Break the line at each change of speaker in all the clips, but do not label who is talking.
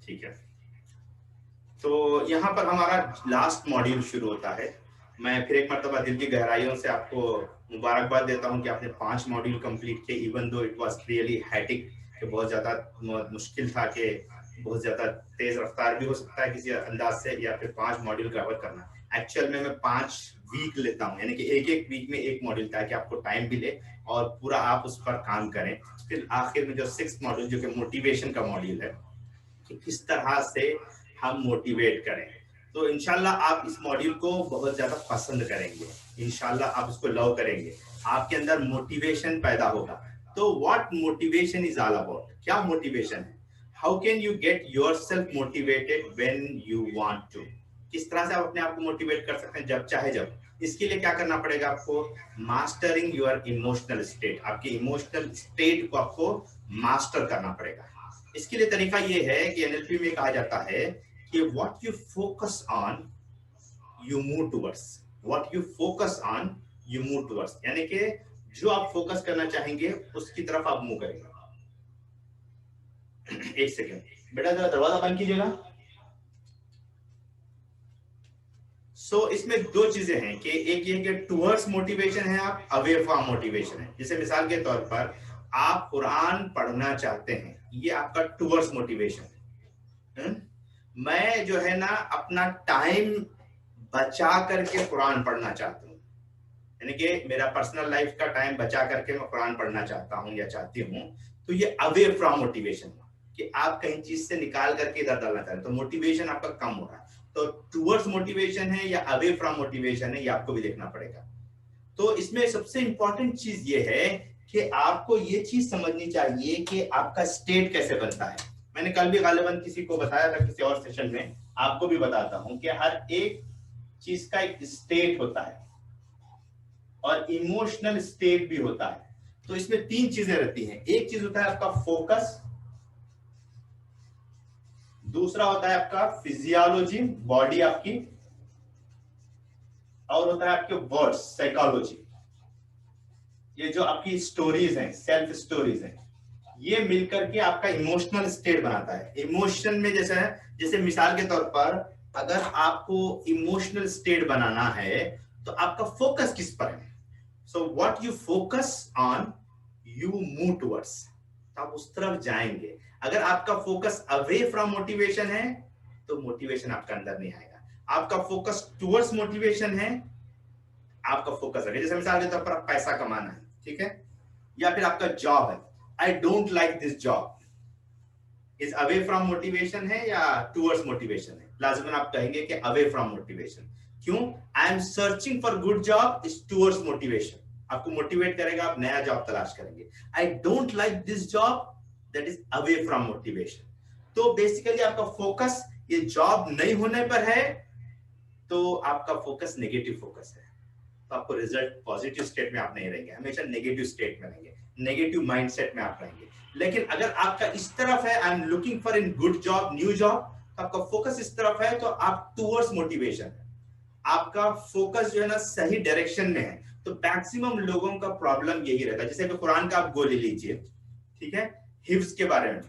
ठीक है, तो यहाँ पर हमारा लास्ट मॉड्यूल शुरू होता है। मैं फिर एक मरतबा दिल की गहराइयों से आपको मुबारकबाद देता हूँ कि आपने 5 मॉड्यूल कंप्लीट किए, even though it was really hectic, कि बहुत ज़्यादा मुश्किल था, कि बहुत ज़्यादा तेज़ रफ्तार भी हो सकता है किसी अंदाज से, या फिर 5 मॉड्यूल कवर करना। एक्चुअल में मैं 5 वीक लेता हूँ, यानी कि एक एक वीक में एक मॉड्यूल, ताकि आपको टाइम भी ले और पूरा आप उस पर काम करें। फिर आखिर में जो 6th मॉड्यूल जो कि मोटिवेशन का मॉड्यूल है, कि किस तरह से हम मोटिवेट करें, तो इंशाल्लाह आप इस मॉड्यूल को बहुत ज्यादा पसंद करेंगे, इंशाल्लाह आप इसको लव करेंगे, आपके अंदर मोटिवेशन पैदा होगा। तो what motivation is all about, क्या मोटिवेशन है, how can you get yourself motivated when you want to, किस तरह से आप अपने आप को मोटिवेट कर सकते हैं जब चाहे जब। इसके लिए क्या करना पड़ेगा आपको, मास्टरिंग योर इमोशनल स्टेट, आपके इमोशनल स्टेट को आपको मास्टर करना पड़ेगा। इसके लिए तरीका ये है कि एनएलपी में कहा जाता है कि what you focus on you move towards, what you focus on you move towards, यानी कि जो आप फोकस करना चाहेंगे उसकी तरफ आप मूव करेंगे। एक सेकेंड बेटा, जरा दरवाजा बंद कीजिएगा। सो इसमें दो चीजें हैं, कि एक ये कि टुवर्ड्स मोटिवेशन है, आप अवे फ्रॉम मोटिवेशन है। जैसे मिसाल के तौर पर आप कुरान पढ़ना चाहते हैं, ये आपका टुवर्ड्स मोटिवेशन है। मैं जो है ना अपना टाइम बचा करके कुरान पढ़ना चाहता हूँ, यानी कि मेरा पर्सनल लाइफ का टाइम बचा करके मैं कुरान पढ़ना चाहता हूँ या चाहती हूँ, तो ये अवे फ्रॉम मोटिवेशन है, कि आप कहीं चीज से निकाल करके इधर डालना चाहते हैं, तो मोटिवेशन आपका कम हो रहा है। तो टुवर्ड्स मोटिवेशन है या अवे फ्रॉम मोटिवेशन है, ये आपको भी देखना पड़ेगा। तो इसमें सबसे इंपॉर्टेंट चीज ये है कि आपको ये चीज समझनी चाहिए कि आपका स्टेट कैसे बनता है। मैंने कल भी गालिबन किसी को बताया था किसी और सेशन में, आपको भी बताता हूं कि हर एक चीज का एक स्टेट होता है और इमोशनल स्टेट भी होता है। तो इसमें 3 चीजें रहती हैं। एक चीज होता है आपका फोकस, दूसरा होता है आपका फिजियोलॉजी, बॉडी आपकी, और होता है आपके वर्ड्स, साइकोलॉजी। ये जो आपकी स्टोरीज हैं, सेल्फ स्टोरीज हैं, ये मिलकर के आपका इमोशनल स्टेट बनाता है। इमोशन में जैसे है, जैसे मिसाल के तौर पर अगर आपको इमोशनल स्टेट बनाना है तो आपका फोकस किस पर है, so what you focus on you move towards, तो आप उस तरफ जाएंगे। अगर आपका फोकस अवे फ्रॉम मोटिवेशन है तो मोटिवेशन आपका अंदर नहीं आएगा। आपका फोकस टुवर्ड्स मोटिवेशन है, आपका फोकस है, जैसे मिसाल के तौर पर पैसा कमाना है, ठीक है, या फिर आपका जॉब है, आई don't like this job, is away from motivation है या टुवर्ड्स मोटिवेशन है? लाजमन आप कहेंगे कि अवे फ्रॉम मोटिवेशन। क्यों? I am searching for good job is towards motivation, आपको मोटिवेट करेगा, आप नया जॉब तलाश करेंगे। I don't like this job, that is away from motivation. तो बेसिकली आपका फोकस ये जॉब नहीं होने पर है, तो आपका फोकस नेगेटिव फोकस है, तो आपको रिजल्ट पॉजिटिव स्टेट में आप नहीं रहेंगे, हमेशा नेगेटिव स्टेट में रहेंगे, नेगेटिव माइंडसेट में आप रहेंगे। लेकिन अगर आपका इस तरफ है, I am looking for in good job, new job, तो आपका फोकस इस तरफ है, तो आप टुवर्ड्स मोटिवेशन है, आपका फोकस जो है ना सही डायरेक्शन में है। तो मैक्सिमम लोगों का प्रॉब्लम यही रहता है। जैसे कुरान का आप गोली लीजिए, ठीक है, हिफ्ज के बारे में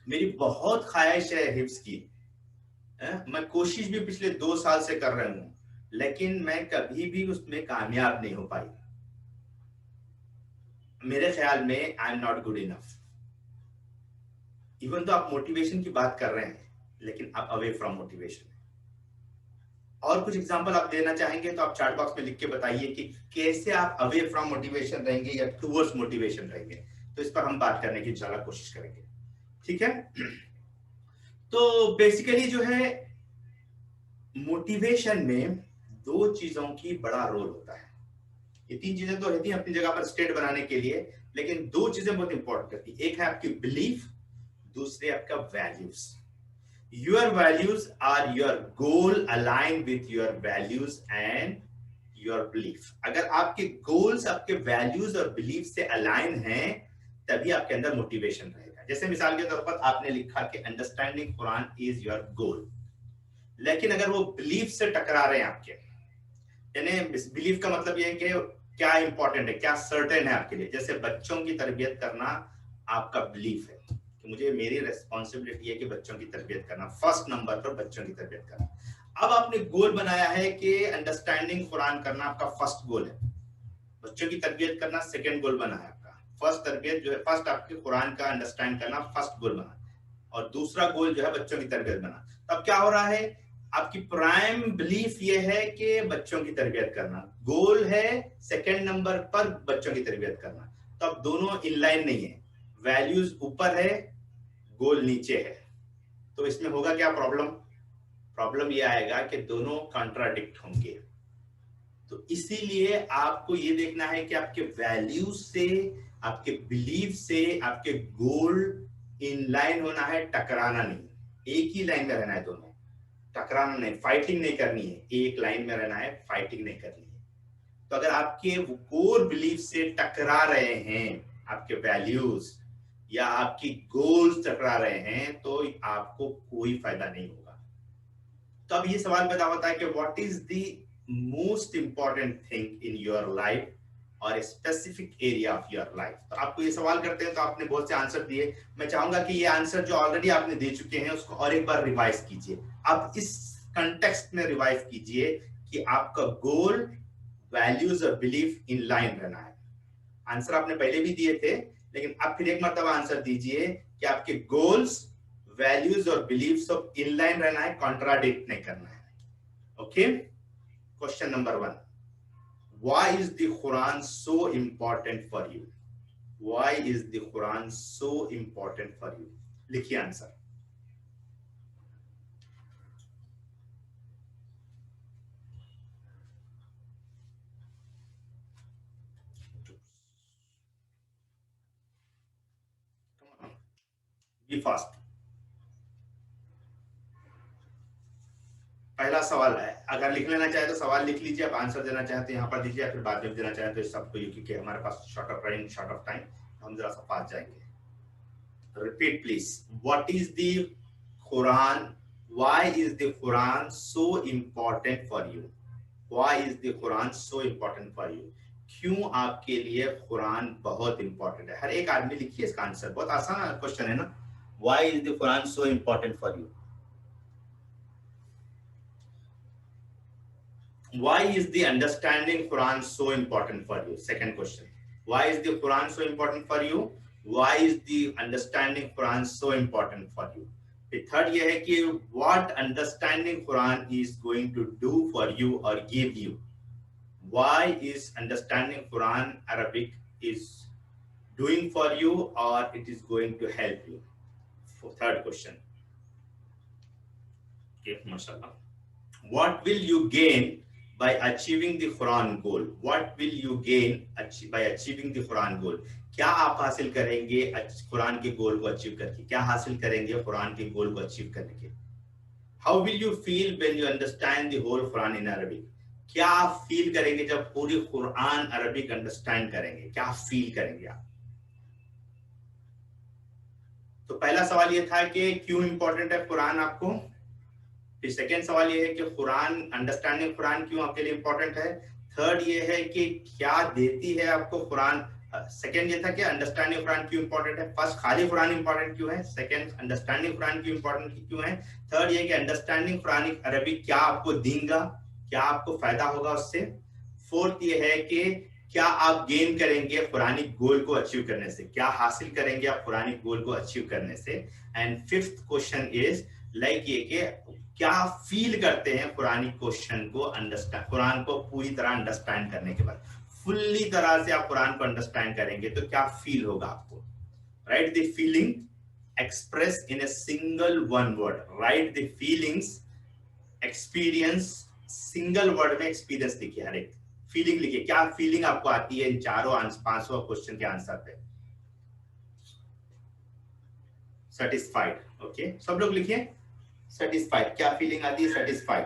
मेरी बहुत ख्वाहिश है हिफ्ज की, मैं कोशिश भी पिछले 2 साल से कर रहा हूं, लेकिन मैं कभी भी उसमें कामयाब नहीं हो पाई। मेरे ख्याल में I am not good enough. Even तो आप मोटिवेशन की बात कर रहे हैं, लेकिन आप अवे फ्रॉम मोटिवेशन। और कुछ एग्जांपल आप देना चाहेंगे तो आप चैट बॉक्स में लिख के बताइए कि कैसे आप अवे फ्रॉम मोटिवेशन रहेंगे या टुवर्ड्स मोटिवेशन रहेंगे, तो इस पर हम बात करने की इंशाल्लाह कोशिश करेंगे, ठीक है। तो बेसिकली जो है मोटिवेशन में 2 चीजों की बड़ा रोल होता है। ये 3 चीजें तो रहती हैं अपनी जगह पर स्टेट बनाने के लिए, लेकिन 2 चीजें बहुत इंपॉर्टेंट करती है। एक है आपकी बिलीफ, दूसरे आपका values. Your values are your goal align with your values and your belief. अगर आपके गोल्स आपके वैल्यूज और बिलीफ से अलाइन हैं, तभी आपके अंदर मोटिवेशन रहेगा। जैसे मिसाल के तौर पर आपने लिखा कि understanding Quran is your goal, लेकिन अगर वो बिलीफ से टकरा रहे हैं आपके, यानी बिलीफ का मतलब ये है कि क्या इंपॉर्टेंट है, क्या सर्टेन है आपके लिए। जैसे बच्चों की तरबियत करना आपका बिलीफ है कि तो मुझे मेरी रेस्पॉन्सिबिलिटी है कि बच्चों की तरबियत करना, फर्स्ट नंबर पर बच्चों की तरबियत करना। अब आपने गोल बनाया है कि अंडरस्टैंडिंग कुरान करना आपका फर्स्ट गोल है, बच्चों की तरबियत करना सेकंड गोल बना है आपका, फर्स्ट तरबियत जो है, फर्स्ट आपके कुरान का अंडरस्टैंड करना फर्स्ट गोल बना, और दूसरा गोल जो है बच्चों की तरबियत बना। तब क्या हो रहा है, आपकी प्राइम बिलीफ ये है कि बच्चों की तरबियत करना, गोल है सेकंड नंबर पर बच्चों की तरबियत करना। तो अब दोनों इनलाइन नहीं है, वैल्यूज ऊपर है, गोल नीचे है, तो इसमें होगा क्या प्रॉब्लम, प्रॉब्लम ये आएगा कि दोनों कॉन्ट्राडिक्ट होंगे। तो इसीलिए आपको ये देखना है कि आपके वैल्यूज से, आपके बिलीफ से आपके गोल इन लाइन होना है, टकराना नहीं, एक ही लाइन में रहना है, दोनों टकराना नहीं, फाइटिंग नहीं करनी है, एक लाइन में रहना है, फाइटिंग नहीं करनी है। तो अगर आपके कोर बिलीफ से टकरा रहे हैं आपके वैल्यूज या आपकी गोल्स टकरा रहे हैं, तो आपको कोई फायदा नहीं होगा। तो अब ये सवाल पैदा होता है कि what is the most important thing in your life और specific area of your life. तो आपको ये सवाल करते हैं तो आपने बहुत से आंसर दिए, मैं चाहूंगा कि ये आंसर जो ऑलरेडी आपने दे चुके हैं उसको और एक बार रिवाइज कीजिए। अब इस कंटेक्स्ट में रिवाइज कीजिए कि आपका गोल, वैल्यूज और बिलीफ इन लाइन रहना है। आंसर आपने पहले भी दिए थे, लेकिन अब फिर एक मरतबा आंसर दीजिए कि आपके गोल्स, वैल्यूज और बिलीफ सब इन लाइन रहना है, कॉन्ट्राडिक्ट नहीं करना है। Okay, question number 1, why is the Quran so important for you? Why is the Quran so important for you? लिखिए आंसर। Be fast. पहला सवाल है, अगर लिख लेना चाहे तो सवाल लिख लीजिए, आप आंसर देना चाहे तो यहाँ पर दीजिए, फिर बाद में देना चाहे तो सबको, क्योंकि हमारे पास शॉर्ट ऑफ टाइम, हम जरा सा फास्ट जाएंगे। Repeat please, what is the Quran, why is the Quran so important for you? Why is the Quran so important for you? क्यों आपके लिए कुरान बहुत इंपॉर्टेंट है? हर एक आदमी लिखिए इसका आंसर, बहुत आसान क्वेश्चन है ना। Why is the Quran so important for you? Why is the understanding Quran so important for you? Second question. Why is the Quran so important for you? Why is the understanding Quran so important for you? The third ये है कि what understanding Quran is going to do for you or give you? Why is understanding Quran Arabic is doing for you or it is going to help you? Third question. Okay, mashallah. What will you gain by achieving the Quran goal? What will you gain by achieving the Quran goal? क्या आप हासिल करेंगे कुरान के गोल को achieve करके? क्या हासिल करेंगे कुरान के गोल को अचीव करने के? How will you feel when you understand the whole Quran in Arabic? क्या आप फील करेंगे जब पूरी कुरान अरबिक अंडरस्टैंड करेंगे? क्या फील करेंगे आप? तो पहला सवाल ये था कि क्यों इंपॉर्टेंट है कुरान आपको। फिर सेकेंड सवाल ये है कि कुरान, अंडरस्टैंडिंग कुरान क्यों आपके लिए इंपॉर्टेंट है। थर्ड ये है कि क्या देती है आपको कुरान। सेकेंड ये था कि अंडरस्टैंडिंग कुरान क्यों इंपॉर्टेंट है। फर्स्ट, खाली कुरान इंपॉर्टेंट क्यों है। सेकेंड, अंडरस्टैंडिंग कुरान क्यों इंपॉर्टेंट क्यों है। थर्ड ये कि अंडरस्टैंडिंग कुरान अरबिक क्या आपको देगा, क्या आपको फायदा होगा उससे। फोर्थ ये है कि क्या आप गेन करेंगे कुरानिक गोल को अचीव करने से, क्या हासिल करेंगे आप कुरानिक गोल को अचीव करने से। And fifth question is like ये कि क्या फील करते हैं कुरानी क्वेश्चन को अंडरस्टैंड, कुरान को पूरी तरह अंडरस्टैंड करने के बाद, फुल्ली तरह से आप कुरान को अंडरस्टैंड करेंगे तो क्या फील होगा आपको। Right the feeling express in a single one word. Right the feelings experience, single word में एक्सपीरियंस लिखिए, हर एक फीलिंग लिखिए, क्या फीलिंग आपको आती है इन चारों 500 क्वेश्चन के आंसर पे। सेटिस्फाइड, ओके, सब लोग लिखिए सेटिस्फाइड, क्या फीलिंग आती है, सेटिस्फाइड।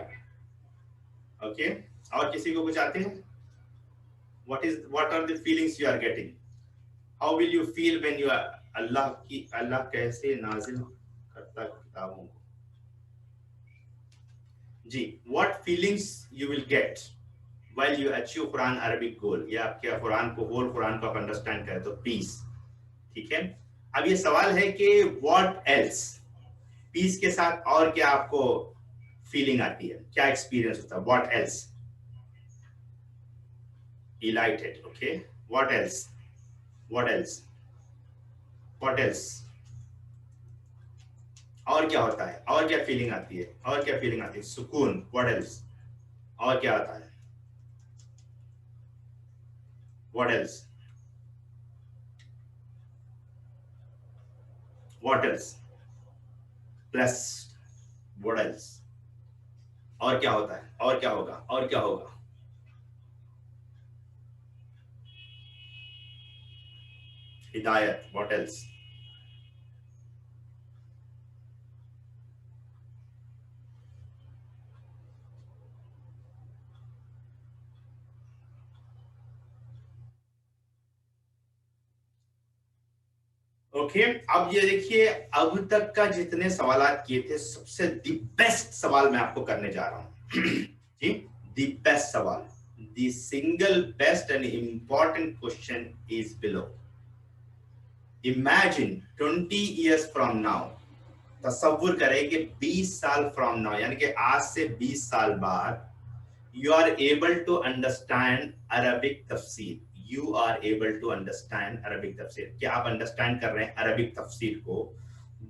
ओके, और किसी को कुछ आते हैं। what are the feelings you are getting? How will you feel when you are, अल्लाह कैसे नाजिल करता किताबों को जी। what feelings you will get while you achieve Quran Arabic goal, या आपके कुरान को, होल कुरान को आप अंडरस्टैंड करें तो पीस, ठीक है। अब ये सवाल है कि व्हाट एल्स, पीस के साथ और क्या आपको फीलिंग आती है, क्या एक्सपीरियंस होता है? What else, elated, okay, what else, what else, what else, और क्या होता है, और क्या फीलिंग आती है, और क्या फीलिंग आती है? सुकून, what else, और क्या आता है? what else, what else, blessed, what else, और क्या होता है, और क्या होगा, और क्या होगा? हिदायत, what else, ओके अब ये देखिए, अब तक का जितने सवालात किए थे, सबसे दी बेस्ट सवाल मैं आपको करने जा रहा हूं जी, दी बेस्ट सवाल, the single best and important question is below. Imagine 20 years from now, तसव्वुर करें कि 20 साल फ्रॉम नाउ, यानी कि आज से 20 साल बाद, you are able to understand Arabic तफसीर, you are able to understand Arabic तफसीर, क्या आप अंडरस्टैंड कर रहे हैं अरबिक तफसीर को?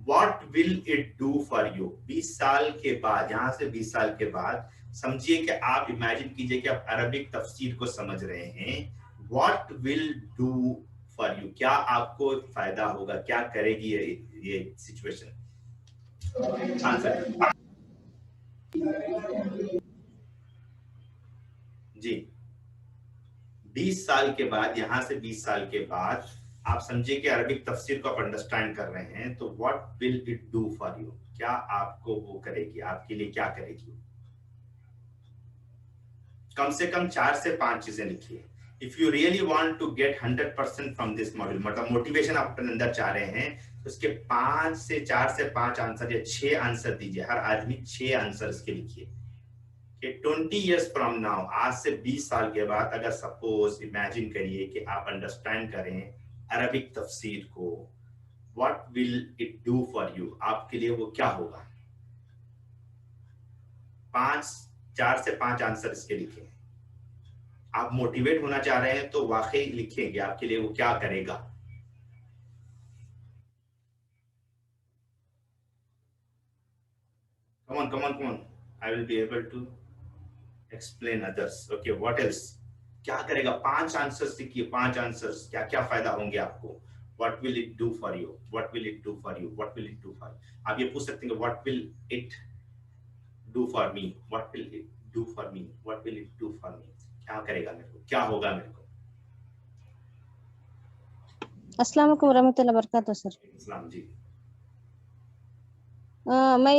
What will it do for you? 20 साल के बाद, यहाँ से 20 साल के बाद समझिए कि आप इमेजिन कीजिए कि आप अरबिक तफसीर को समझ रहे हैं, What will do for you? क्या आपको फायदा होगा, क्या करेगी ये सिचुएशन? आंसर जी, 20 साल के बाद, यहां से 20 साल के बाद आप समझिए कि अरबिक तफसीर को आप अंडरस्टैंड कर रहे हैं, तो what will it do for you? क्या आपको वो करेगी, आपके लिए क्या करेगी? कम से कम 4 से 5 चीजें लिखिए। If you really want to get 100% from this module, मतलब मोटिवेशन आप अपने अंदर चाह रहे हैं, तो उसके 4 से 5 आंसर या 6 आंसर दीजिए। हर आदमी 6 आंसर इसके लिखिए कि 20 years फ्रॉम नाउ, आज से 20 साल के बाद, अगर सपोज इमेजिन करिए कि आप अंडरस्टैंड करें अरबिक तफसीर को, what will it do for you? आपके लिए वो क्या होगा? 4 से 5 आंसर इसके लिखें। आप मोटिवेट होना चाह रहे हैं तो वाकई लिखेंगे आपके लिए वो क्या करेगा। come on, I will be able to explain others. Okay, what else? क्या करेगा? 5 आंसर्स लिखिए, 5 आंसर्स, क्या क्या फायदा होंगे आपको? What will it do for you? What will it do for you? What will it do for you? आप ये पूछ सकते हैं, What will it do for me? What will it do for me? What will it do for me? क्या करेगा मेरे को, क्या होगा मेरे को?
अस्सलाम वालेकुम रहमतुल्लाहि वबरकातुहू सर।
इस्लाम जी,
मैं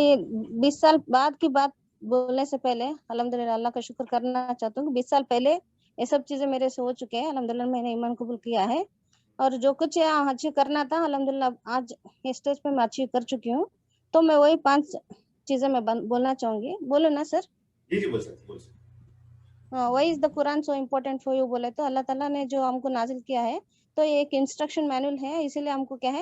20 साल बाद की बात बोलने से पहले अल्हम्दुलिल्लाह अल्लाह का शुक्र करना चाहता हूँ कि 20 साल पहले ये सब चीजें मेरे से हो चुके हैं। अल्हम्दुलिल्लाह मैंने ईमान कबूल किया है और जो कुछ अचीव करना था अल्हम्दुलिल्लाह आज इस स्टेज पे मैं अचीव कर चुकी हूँ। तो मैं वही 5 चीजें मैं बोलना चाहूंगी। बोलो ना सर?
जी जी बोल सकते।
Why is the Quran so important for you बोले तो अल्लाह ताला ने जो हमको नाजिल किया है तो ये एक इंस्ट्रक्शन मैनुअल है, इसीलिए हमको क्या है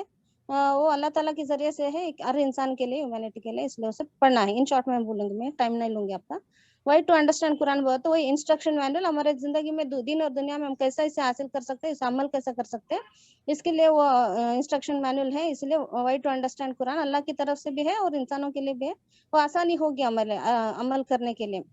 वो अल्लाह ताला के जरिए से है हर इंसान के लिए, ह्यूमैनिटी के लिए, इसलिए उसे पढ़ना है। इन शॉर्ट में बोलूंगी, मैं टाइम नहीं लूंगी आपका। वही टू अंडरस्टैंड कुरान बोला तो वही इंस्ट्रक्शन मैनुअल हमारे जिंदगी में दिन और दुनिया में हम कैसा इसे हासिल कर सकते हैं, इसे अमल कैसा कर सकते हैं, इसके लिए वो इंस्ट्रक्शन मैनुअल है। इसलिए वही टू अंडरस्टैंड कुरान अल्लाह की तरफ से भी है और इंसानों के लिए भी है। वो आसानी होगी अमल करने के लिए।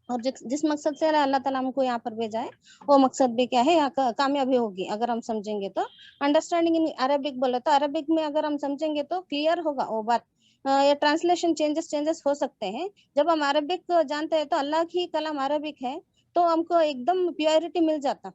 और जिस मकसद से अल्लाह ताला हमको यहाँ पर भेजा है वो मकसद भी क्या है, यहाँ कामयाबी होगी अगर हम समझेंगे तो। अंडरस्टैंडिंग इन अरबिक बोले तो अरबिक में अगर हम समझेंगे तो क्लियर होगा वो बात। या ट्रांसलेशन चेंजेस हो सकते हैं। जब हम अरबिक जानते हैं तो अल्लाह की कलाम अरबिक है तो हमको एकदम प्योरिटी मिल जाता।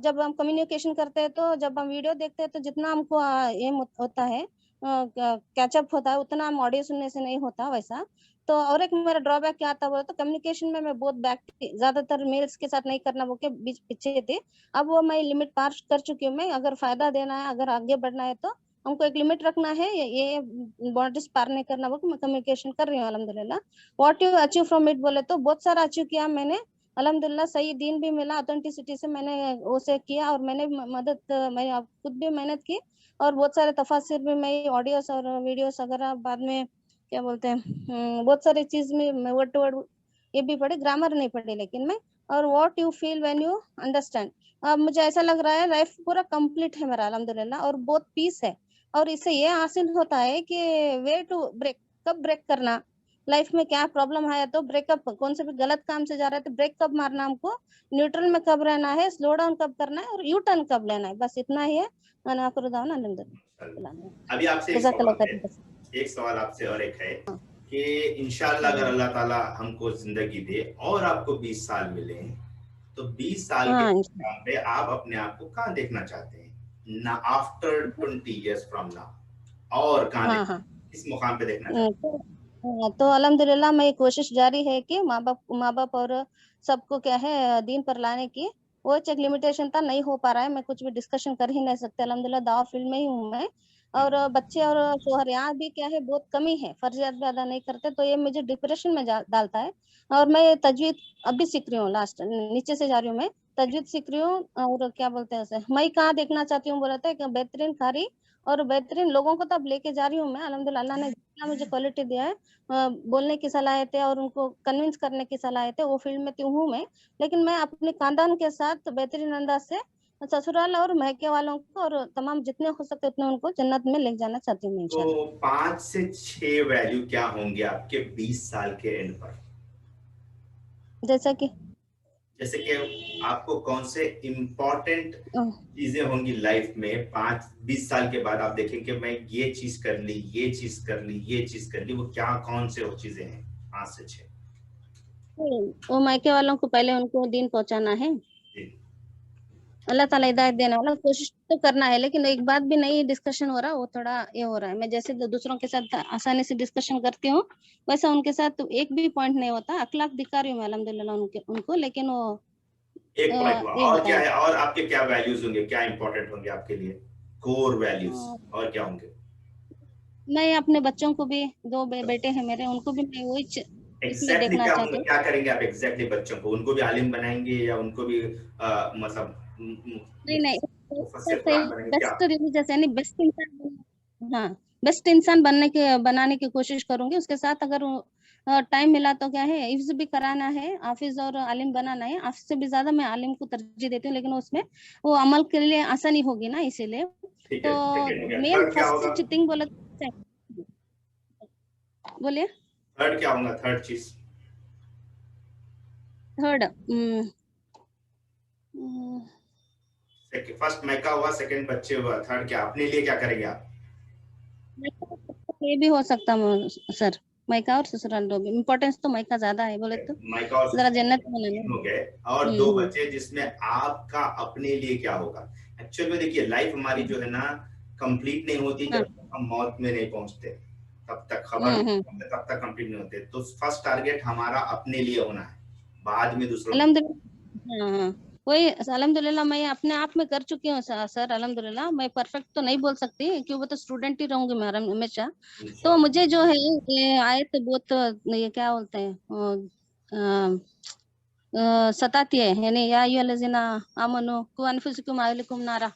जब हम कम्युनिकेशन करते हैं तो जब हम वीडियो देखते हैं तो जितना हमको ये होता है कैचअप होता है उतना हम ऑडियो सुनने से नहीं होता वैसा। तो और एक मेरा ड्रॉबैक क्या था बोला तो कम्युनिकेशन में मैं बहुत बैक ज्यादातर मेल्स के साथ नहीं करना वो के बीच पीछे थे। अब वो मैं लिमिट पार कर चुकी हूँ। मैं अगर फायदा देना है, अगर आगे बढ़ना है तो हमको एक लिमिट रखना है, ये बॉर्डर्स पार नहीं करना वो मैं कम्युनिकेशन कर रही हूँ अल्हम्दुलिल्लाह। What you achieve from it बोले तो बहुत सारा अचीव किया मैंने। अल्हम्दुलिल्लाह सही दीन भी मिला, ऑथेंटिसिटी से मैंने उसे किया और मैंने मैं खुद भी मेहनत की और बहुत सारे तफासिर भी मैं ऑडियोस और वीडियोस वगैरह बाद में क्या बोलते हैं बहुत सारी चीज में मैं वर्ड टू वर्ड ये भी पढ़ी, ग्रामर नहीं पढ़ी लेकिन मैं। और what you feel when you understand, अब मुझे ऐसा लग रहा है लाइफ पूरा कंप्लीट है मेरा अल्हम्दुलिल्लाह और बहुत पीस है। और इससे ये हासिल होता है कि वे टू ब्रेक, कब ब्रेक करना, लाइफ में क्या प्रॉब्लम आया तो ब्रेकअप, कौन से भी गलत काम से जा रहा है तो ब्रेक कब मारना हमको, न्यूट्रल में कब रहना है, स्लो डाउन कब करना है और यू टर्न कब लेना है, बस इतना ही है। अना आखिरुदावना अल्हम्दुलिल्लाह।
अभी आपसे
जज़ाकल्लाह खैर।
एक सवाल आपसे और एक है कि इंशाल्लाह अगर अल्लाह ताला हमको जिंदगी दे और आपको 20 साल मिले तो 20 साल के
हाँ
पे आप अपने आप को कहाँ देखना चाहते हैं ना आफ्टर 20 इयर्स फ्रॉम नाउ, और कहाँ
हाँ
देखना,
हाँ
किस मुकाम पे देखना चाहते
तो अल्हम्दुलिल्लाह मैं कोशिश जारी है कि माँ बाप और सबको क्या है दीन पर लाने की। वो एक लिमिटेशन था, नहीं हो पा रहा है, मैं कुछ भी डिस्कशन कर ही नहीं सकते, अल्हम्दुलिल्लाह दावा फील्ड में ही हूँ मैं। और
हैं?
बच्चे और शोहर यहाँ भी क्या है बहुत कमी है, फर्जियात भी अदा नहीं करते, तो ये मुझे डिप्रेशन में डालता है। और मैं तजवीद अभी सीख रही हूँ, लास्ट नीचे से जा रही हूँ मैं, तजवीद सीख रही हूँ। और क्या बोलते हैं उसे, मैं कहाँ देखना चाहती हूँ बोला था, बेहतरीन कारी और बेहतरीन लोगों को तो अब लेके जा रही हूँ मैं अल्हम्दुलिल्लाह। अल्लाह ने जितना मुझे क्वालिटी दिया है, बोलने की सलाहियत और उनको कन्विंस करने की सलाहियत है, वो फील्ड में तो हूँ मैं। लेकिन मैं अपने खानदान के साथ बेहतरीन अंदाज से ससुराल और महके वालों को और तमाम जितने हो सकते उतने उनको जन्नत में ले जाना चाहती हूँ मैं इंशाल्लाह।
तो 5 से 6 वैल्यू क्या होंगे आपके 20 साल के एंड पर?
जैसा कि
जैसे कि आपको कौन से इम्पोर्टेंट चीजें होंगी लाइफ में 5-20 साल के बाद आप देखें कि मैं ये चीज कर ली, ये चीज कर ली, ये चीज कर ली, वो क्या कौन से वो चीजें हैं 5 से 6?
वो मायके वालों को पहले उनको दीन पहुंचाना है,
जी।
अल्लाह ताला हिदायत देने वाला, कोशिश तो करना है। लेकिन एक बात भी नहीं डिस्कशन हो रहा, वो थोड़ा ये हो रहा है, मैं जैसे दूसरों के साथ आसानी से डिस्कशन करती हूँ वैसा उनके साथ तो एक भी पॉइंट नहीं होता। अखलाक दिखा रही हूँ मैं अल्हम्दुलिल्लाह उनको, लेकिन वो
एक पॉइंट हुआ,
ये
और
होता
क्या
है।
है, और आपके क्या वैल्यूज होंगे, क्या इंपॉर्टेंट होंगे आपके लिए, कोर वैल्यूज
अ,
और क्या होंगे?
मैं अपने बच्चों को भी, दो बेटे हैं मेरे, उनको भी मैं वही इसमें
एग्जैक्टली
देखना
क्या
चाहती
होंगे,
हूँ।
क्या करेंगे आप एग्जैक्टली बच्चों को, उनको भी आलिम बनाएंगे या उनको भी मतलब
नहीं नहीं,
मुफस्सिर कुरान बनेंगे क्या?
बेस्ट रिलीजियस यानी बेस्ट इंसान, हाँ बेस्ट इंसान बनाने की कोशिश करूंगी। उसके साथ अगर टाइम मिला तो क्या है, हिफ्ज भी कराना है, हाफिज और आलिम बनाना है। हाफिज से भी ज्यादा मैं आलिम को तरजीह देती हूँ, लेकिन उसमें वो अमल के लिए आसानी होगी ना, इसीलिए।
ठीक
तो
है, सेकंड हो गया,
मेन
थर्ड क्या होगा?
फर्स्ट थिंग बोले, बोलिए।
थर्ड क्या होगा, थर्ड चीज?
थर्ड
फर्स्ट मैका हुआ, सेकंड बच्चे हुआ, थर्ड क्या अपने लिए क्या करेंगे आप?
ये भी हो सकता है सर, मायका और ससुराल दो भी, इम्पोर्टेंस तो मायका ज्यादा है बोले तो,
माइका और
जरा
ससुराल
जन्नत में
तीन
ना।
हो गए, और दो बचे जिसमें आपका अपने लिए क्या होगा। एक्चुअल में देखिए लाइफ हमारी जो है ना कंप्लीट नहीं होती
हाँ
जब तक हम मौत में नहीं पहुंचते, तब तक खबर नहीं पहुंचते, तब तक कंप्लीट नहीं होते। तो फर्स्ट टारगेट हमारा अपने लिए होना है, बाद में दूसरों के।
अल्हम्दुलिल्लाह। हाँ हाँ, वही अल्हम्दुलिल्लाह मैं अपने आप में कर चुकी हूँ सर अल्हम्दुलिल्लाह। मैं परफेक्ट तो नहीं बोल सकती क्यों, वो तो स्टूडेंट ही रहूंगी मैं हमेशा। तो
इंशाल्लाह।
मुझे जो है ये आयत बहुत ये क्या बोलते हैं सताती है, यानी या अय्युहल्लज़ीना आमनू कु अनफुसकुम अहलिकुम नारा।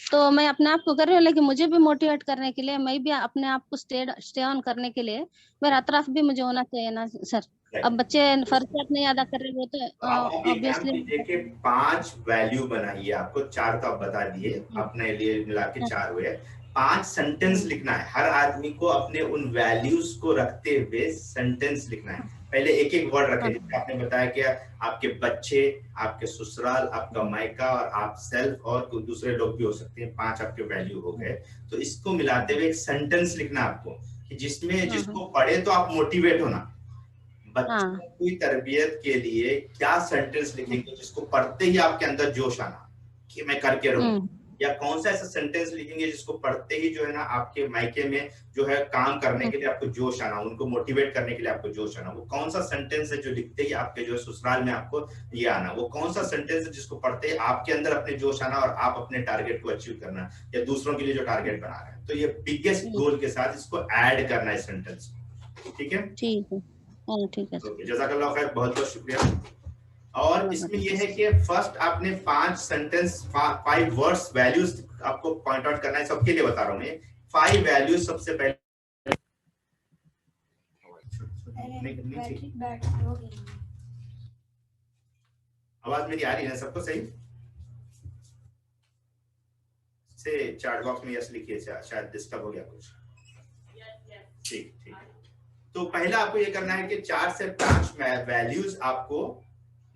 तो मैं अपने आप को कर रही हूँ, लेकिन मुझे भी मोटिवेट करने के लिए, मैं भी अपने आप को स्टे ऑन करने के लिए मेरा अतराफ भी मुझे होना चाहिए ना सर। अब बच्चे फर्जियत नहीं अदा कर रहे, वो
तो आप
तो
एक काम
ऑब्वियसली।
कीजिए कि 5 वैल्यू बनाइए, आपको 4 तो आप बता दिए, अपने लिए मिला के 4 हुए। 5 सेंटेंस लिखना है, हर आदमी को अपने उन वैल्यूज को रखते हुए सेंटेंस लिखना है। पहले एक एक वर्ड रखें, जैसे आपने बताया कि आपके बच्चे, आपके ससुराल, आपका मायका और आप सेल्फ, और दूसरे लोग भी हो सकते हैं। 5 आपके वैल्यू हो गए, तो इसको मिलाते हुए एक सेंटेंस लिखना आपको, कि जिसमें जिसको पढ़े तो आप मोटिवेट होना। बच्चों की तरबियत के लिए क्या सेंटेंस लिखेंगे जिसको पढ़ते ही आपके अंदर जोश आना कि मैं करके रहूं, या कौन सा ऐसा सेंटेंस लिखेंगे जिसको पढ़ते ही जो है ना आपके मायके में जो है काम करने के लिए आपको जोश आना, उनको मोटिवेट करने के लिए आपको जोश आना। वो कौन सा सेंटेंस है जो लिखते ही आपके जो ससुराल में आपको ये आना, वो कौन सा सेंटेंस है जिसको पढ़ते ही आपके अंदर अपने जोश आना और आप अपने टारगेट को अचीव करना, या दूसरों के लिए जो टारगेट बना रहे हैं। तो ये बिगेस्ट गोल के साथ इसको ऐड करना है सेंटेंस। ठीक है,
ठीक है, ठीक है।
जज़ाकल्लाह खैर, बहुत बहुत शुक्रिया। और इसमें यह है कि फर्स्ट आपने 5 सेंटेंस 5 वर्ड्स वैल्यूज आपको पॉइंट आउट करना है, सबके लिए बता रहा हूं मैं। 5 वैल्यूज सबसे पहले आवाज मेरी आ रही है सबको सही से? चैट बॉक्स में यस लिखिए, शायद डिस्टर्ब हो गया कुछ। ठीक ठीक। तो पहला आपको ये करना है कि 4 से 5 वैल्यूज आपको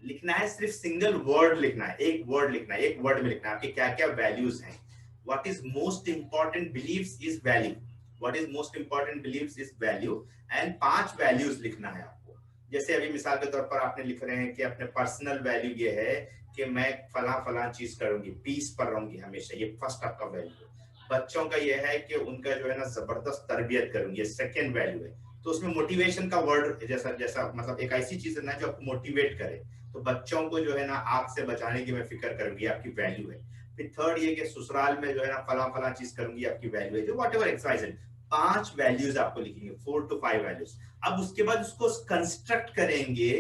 लिखना है, सिर्फ सिंगल वर्ड लिखना है, एक वर्ड लिखना है, एक वर्ड में लिखना है आपके क्या क्या वैल्यूज हैं। What is most important believes is value, what is most important believes is value, and 5 values लिखना है आपको। जैसे अभी मिसाल के तौर पर आपने लिख रहे हैं कि अपने पर्सनल वैल्यू ये है कि मैं फला चीज करूंगी, पीस पर रहूंगी हमेशा, ये फर्स्ट आपका वैल्यू। बच्चों का ये है कि उनका जो है ना जबरदस्त तरबियत करूंगी, ये सेकंड वैल्यू है। तो उसमें मोटिवेशन का वर्ड जैसा जैसा मतलब एक ऐसी चीज है जो आपको मोटिवेट करे, तो बच्चों को जो है ना आग से बचाने की मैं फिक्र करूंगी, आपकी वैल्यू है। फिर थर्ड ये कि ससुराल में जो है ना फला चीज करूंगी, आपकी वैल्यू है। जो व्हाटएवर एक्सरसाइज है, 5 वैल्यूज आपको लिखेंगे, 4 to 5 वैल्यूज। अब उसके बाद उसको कंस्ट्रक्ट करेंगे,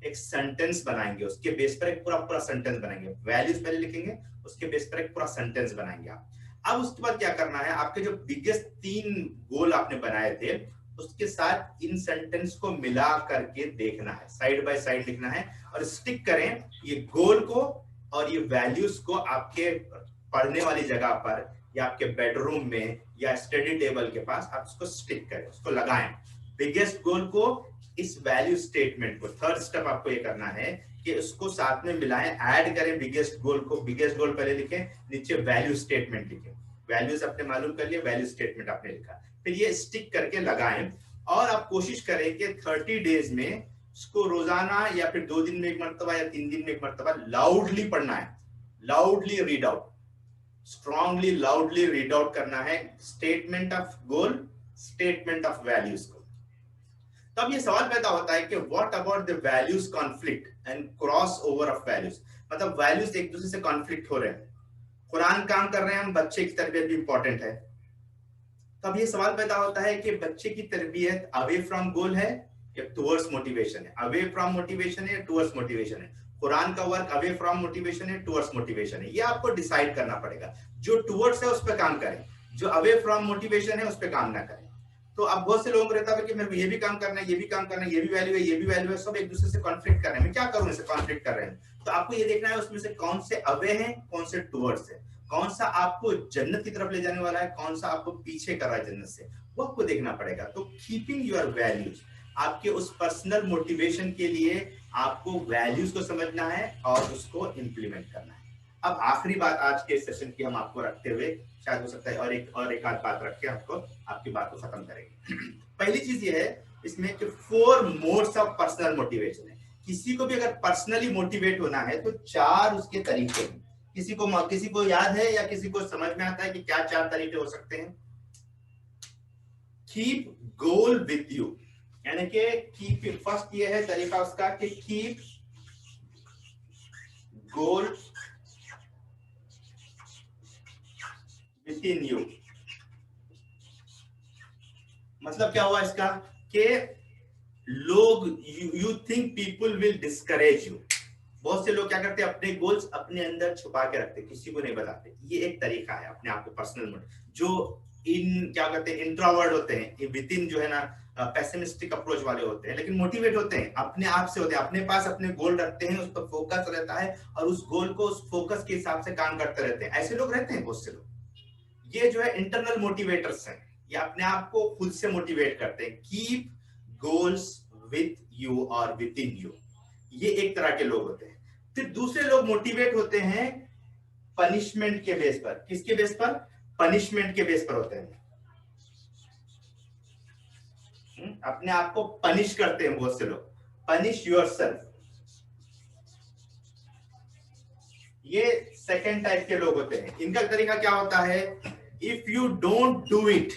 एक सेंटेंस बनाएंगे, उसके बेस पर एक पूरा सेंटेंस बनाएंगे। वैल्यूज पहले लिखेंगे, उसके बेस पर एक पूरा सेंटेंस बनाएंगे आप। अब उसके बाद क्या करना है, आपके जो बिगेस्ट 3 गोल आपने बनाए थे उसके साथ इन सेंटेंस को मिला करके देखना है, साइड बाय साइड लिखना है और स्टिक करें ये गोल को और ये वैल्यूज को आपके पढ़ने वाली जगह पर या आपके बेडरूम में या स्टडी टेबल के पास आप उसको स्टिक करें, उसको लगाएं। बिगेस्ट गोल को इस वैल्यू स्टेटमेंट को, थर्ड स्टेप आपको ये करना है कि उसको साथ में मिलाएं, ऐड करें बिगेस्ट गोल को। बिगेस्ट गोल पहले लिखें, नीचे वैल्यू स्टेटमेंट लिखें। वैल्यूज आपने मालूम कर लिया, वैल्यू स्टेटमेंट आपने लिखा, फिर ये स्टिक करके लगाएं। और आप कोशिश करें कि 30 डेज में इसको रोजाना या फिर 2 दिन में एक मरतबा या 3 दिन में एक मरतबा लाउडली पढ़ना है, loudly read out, strongly loudly read out करना है statement of goal, statement of values को। तब ये सवाल पैदा होता है कि what about the values conflict and cross over of values, मतलब वैल्यूज एक दूसरे से कॉन्फ्लिक्ट हो रहे हैं, कुरान काम कर रहे हैं हम, बच्चे की तरबियत भी इंपॉर्टेंट है। तब ये सवाल पैदा होता है कि बच्चे की तरबियत अवे फ्रॉम गोल है या टुवर्ड्स मोटिवेशन है, अवे फ्रॉम मोटिवेशन है या टुवर्ड्स मोटिवेशन है। कुरान का वर्क अवे फ्रॉम मोटिवेशन है, टुवर्ड्स मोटिवेशन है, ये आपको डिसाइड करना पड़ेगा। जो टुवर्ड्स है उस पर काम करें, जो अवे फ्रॉम मोटिवेशन है उस पर काम ना करें। तो अब बहुत से लोगों को रहता है कि मेरे को ये भी काम करना है, ये भी काम करना है, ये भी वैल्यू है, ये भी वैल्यू है, सब एक दूसरे से कॉन्फ्लिक्ट कर रहे हैं, मैं क्या करूं इससे कॉन्फ्लिक्ट कर रहे हैं। तो आपको ये देखना है उसमें से कौन से अवे हैं, कौन से टुवर्ड्स है, कौन सा आपको जन्नत की तरफ ले जाने वाला है, कौन सा आपको पीछे कर रहा है जन्नत से, वो आपको देखना पड़ेगा। तो कीपिंग योर वैल्यूज, आपके उस पर्सनल मोटिवेशन के लिए आपको वैल्यूज को समझना है और उसको इंप्लीमेंट करना है। अब आखिरी बात आज के सेशन की हम आपको रखते हुए, शायद हो सकता है और एक आध बात रख के आपको आपकी बात को खत्म करेंगे। पहली चीज ये है इसमें कि 4 मोड्स ऑफ पर्सनल मोटिवेशन है। किसी को भी अगर पर्सनली मोटिवेट होना है तो 4 उसके तरीके हैं। किसी को याद है या किसी को समझ में आता है कि क्या 4 तरीके हो सकते हैं? कीप गोल विद यू, यानी कि कीप, फर्स्ट ये है तरीका उसका कि keep goal with in you. मतलब क्या हुआ इसका कि लोग, you think people will discourage you. बहुत से लोग क्या करते हैं, अपने गोल्स अपने अंदर छुपा के रखते, किसी को नहीं बताते। ये एक तरीका है अपने आप को पर्सनल मोड। जो क्या कहते हैं इंट्रोवर्ट होते हैं, विद इन जो है ना पेसिमिस्टिक अप्रोच वाले होते हैं, लेकिन मोटिवेट होते हैं, अपने आप से होते हैं, अपने पास अपने गोल रखते हैं, उस पर फोकस रहता है और उस गोल को उस फोकस के हिसाब से काम करते रहते हैं। ऐसे लोग रहते हैं बहुत से लोग। ये जो है इंटरनल मोटिवेटर्स हैं, ये अपने आप को खुद से मोटिवेट करते हैं। कीप गोल्स विद यू और विद इन यू, ये एक तरह के लोग होते हैं। फिर दूसरे लोग मोटिवेट होते हैं पनिशमेंट के बेस पर। किसके बेस पर? पनिशमेंट के बेस पर होते हैं, अपने आप को पनिश करते हैं बहुत से लोग। पनिश योरसेल्फ, ये सेकंड टाइप के लोग होते हैं। इनका तरीका क्या होता है, if you don't do it,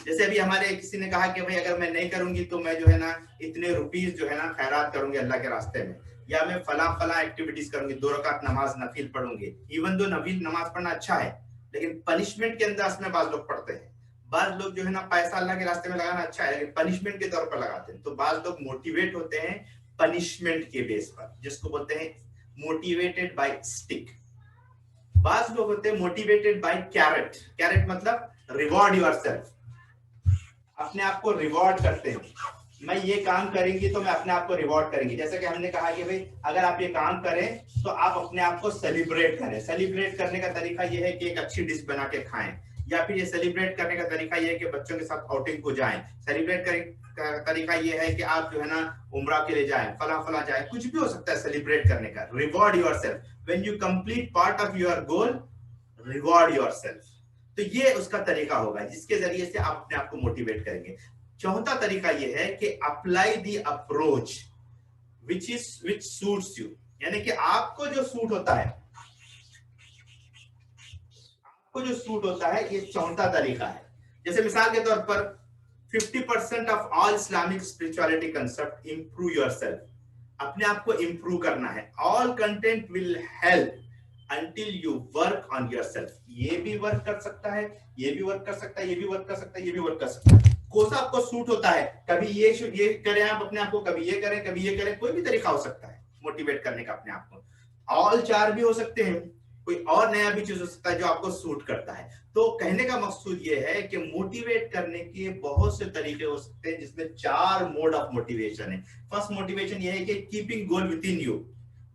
जैसे अभी हमारे किसी ने कहा कि भाई अगर मैं नहीं करूंगी तो मैं जो है ना इतने रुपीस जो है ना खैरात करूंगी अल्लाह के रास्ते में, या मैं फला एक्टिविटीज करूंगी, 2 रकात नमाज नफिल पढ़ूंगी। इवन दो नफिल नमाज पढ़ना अच्छा है, लेकिन पनिशमेंट के अंदाज में बाज लोग पढ़ते हैं। बाज लोग जो है ना पैसा अल्लाह के रास्ते में लगाना अच्छा है, लेकिन पनिशमेंट के तौर पर लगाते हैं। तो बाज लोग मोटिवेट होते हैं पनिशमेंट के बेस पर, जिसको बोलते हैं मोटिवेटेड बाय स्टिक। बाज लोग होते हैं मोटिवेटेड बाय कैरेट। कैरेट मतलब रिवॉर्ड योरसेल्फ, अपने आप को रिवॉर्ड करते हैं। मैं ये काम करेंगी तो मैं अपने आप को रिवॉर्ड करेंगी। जैसे कि हमने कहा कि भाई अगर आप ये काम करें तो आप अपने आप को सेलिब्रेट करें। सेलिब्रेट करने का तरीका ये है कि एक अच्छी डिश बना के खाएं, या फिर ये सेलिब्रेट करने का तरीका ये है कि बच्चों के साथ आउटिंग को जाएं। सेलिब्रेट का तरीका ये है कि आप जो है ना उम्रा के लिए जाएं, फला जाएं, कुछ भी हो सकता है सेलिब्रेट करने का। Reward yourself, when you complete part of your goal, reward yourself. तो ये उसका तरीका होगा जिसके जरिए से आप अपने आप को मोटिवेट करेंगे। चौथा तरीका ये है कि apply the approach which suits you, यानी कि आपको जो सूट होता है, ये चौथा तरीका है। जैसे मिसाल के तौर पर 50% of all Islamic spirituality concept improve yourself, अपने आप को इंप्रूव करना है। All content will help until you work on yourself। ये भी वर्क कर सकता है, ये भी वर्क कर सकता है, ये भी वर्क कर सकता है, ये भी वर्क कर सकता है। कौन सा आपको सूट होता है, कभी ये करें आप अपने आप को, कभी ये करें, कभी ये करें, कोई भी तरीका हो सकता है मोटिवेट करने का अपने आप को। ऑल 4 भी हो सकते हैं, कोई और नया भी चीज हो सकता है जो आपको सूट करता है। तो कहने का मकसूद ये है कि मोटिवेट करने के बहुत से तरीके हो सकते हैं, जिसमें 4 मोड ऑफ मोटिवेशन है। फर्स्ट मोटिवेशन ये है कि keeping goal with in you.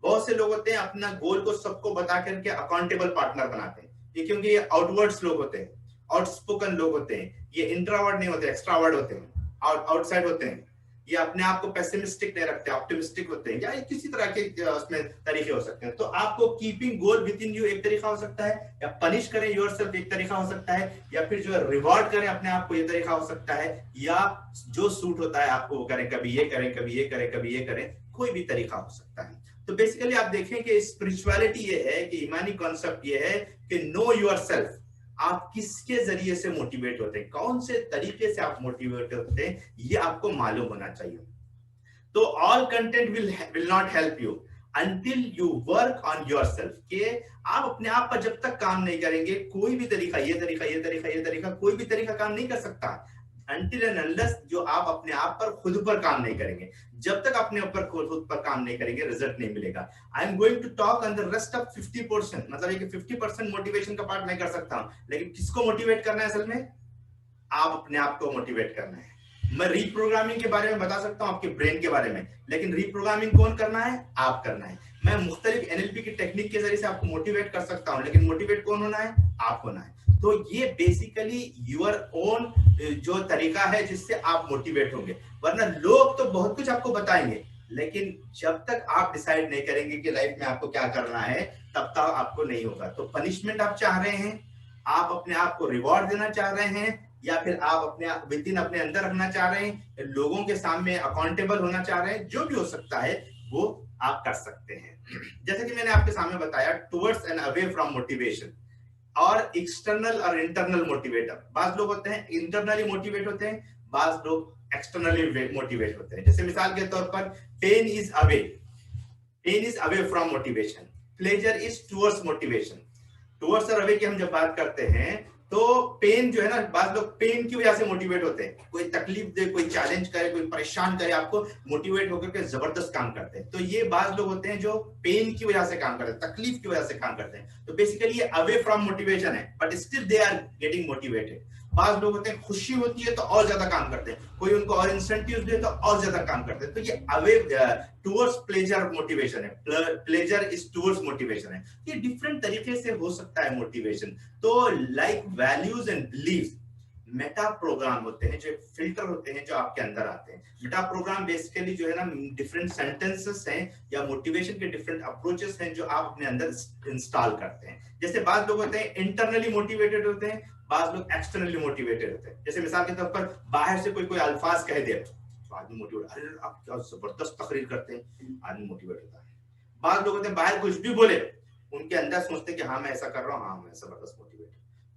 बहुत से लोग होते हैं अपना गोल को सबको बता करके अकाउंटेबल पार्टनर बनाते हैं, ये क्योंकि ये आउटवर्ड्स लोग होते हैं, आउटस्पोकन लोग होते हैं, ये इंट्रावर्ड नहीं होते, एक्सट्रावर्ड होते हैं, आउटसाइड होते हैं। ये अपने आप को पेसिमिस्टिक नहीं रखते, ऑप्टिमिस्टिक होते हैं, या किसी तरह के उसमें तरीके हो सकते हैं। तो आपको keeping goal with in you एक तरीका हो सकता है, या पनिश करें योरसेल्फ एक तरीका हो सकता है, या फिर जो है रिवॉर्ड करें अपने आप को ये तरीका हो सकता है, या जो सूट होता है आपको वो करें, कभी ये करें, कभी ये करें, कभी ये करें, कोई भी तरीका हो सकता है। तो बेसिकली आप देखें कि स्पिरिचुअलिटी ये है कि ईमानी कॉन्सेप्ट ये है कि नो योरसेल्फ। आप किसके जरिए से मोटिवेट होते हैं, कौन से तरीके से आप मोटिवेट होते हैं, ये आपको मालूम होना चाहिए। तो all content will not help you until you work on yourself, कि आप अपने आप पर जब तक काम नहीं करेंगे, कोई भी तरीका, ये तरीका, कोई भी तरीका काम नहीं कर सकता until and unless जो आप अपने आप पर खुद पर काम नहीं करेंगे। जब तक अपने ऊपर खुद पर काम नहीं करेंगे, रिजल्ट नहीं मिलेगा। I am going to talk on the rest of 50%, मतलब ये 50% मोटिवेशन का पार्ट मैं कर सकता हूँ, लेकिन किसको मोटिवेट करना है? असल में आप अपने आप को मोटिवेट करना है। मैं रीप्रोग्रामिंग के बारे में बता सकता हूँ, आपके ब्रेन के बारे में, लेकिन रीप्रोग्रामिंग कौन करना है? आप करना है। मैं मुख्तलिफ एनएलपी की टेक्निक के जरिए से आपको मोटिवेट कर सकता हूँ, लेकिन मोटिवेट कौन होना है? आप होना है। तो ये बेसिकली यूर ओन जो तरीका है जिससे आप मोटिवेट होंगे। वरना लोग तो बहुत कुछ आपको बताएंगे, लेकिन जब तक आप डिसाइड नहीं करेंगे कि लाइफ में आपको क्या करना है, तब तक आपको नहीं होगा। तो पनिशमेंट आप चाह रहे हैं, आप अपने आप को रिवॉर्ड देना चाह रहे हैं, या फिर आप अपने विद इन अपने अंदर रखना चाह रहे हैं, लोगों के सामने अकाउंटेबल होना चाह रहे हैं, जो भी हो सकता है वो आप कर सकते हैं। जैसे कि मैंने आपके सामने बताया, towards and away from motivation, और एक्सटर्नल और इंटरनल मोटिवेटर। बाज लोग होते हैं इंटरनली मोटिवेट होते हैं, बाज लोग एक्सटर्नली मोटिवेट होते हैं। जैसे मिसाल के तौर पर pain is away from motivation, pleasure is towards motivation. Towards और अवे की हम जब बात करते हैं तो पेन जो है ना, बात लोग पेन की वजह से मोटिवेट होते हैं। कोई तकलीफ दे, कोई चैलेंज करे, कोई परेशान करे आपको, मोटिवेट होकर के जबरदस्त काम करते हैं। तो ये बात लोग होते हैं जो पेन की वजह से काम करते हैं, तकलीफ की वजह से काम करते हैं। तो बेसिकली ये अवे फ्रॉम मोटिवेशन है, but still they are getting motivated. बात लोग होते हैं खुशी होती है तो और ज्यादा काम करते हैं, कोई उनको और इंसेंटिव दे तो और ज्यादा काम करते हैं। तो ये अवे टुवर्ड्स प्लेजर मोटिवेशन है, प्लेजर इज टुवर्ड्स मोटिवेशन है। ये डिफरेंट तरीके से हो सकता है मोटिवेशन। तो like values and believes, meta program होते हैं, जो फिल्टर होते हैं जो आपके अंदर आते हैं। मेटा प्रोग्राम बेसिकली जो है ना डिफरेंट सेंटेंसेस हैं या मोटिवेशन के डिफरेंट अप्रोचेस हैं जो आप अपने अंदर इंस्टॉल करते हैं। जैसे बात लोग होते हैं इंटरनली मोटिवेटेड होते हैं, बात लोग एक्सटर्नली मोटिवेटेड होते हैं। जैसे मिसाल के तौर पर बाहर से कोई अल्फाज कह दे तो आदमी मोटिवेट, अरे आप क्या जबरदस्त तकरीर करते हैं, आदमी मोटिवेट होता है। बात लोग होते हैं बाहर कुछ भी बोले, उनके अंदर सोचते हैं कि हाँ मैं ऐसा कर रहा हूँ, हाँ मैं जबरदस्त मोटिवेट।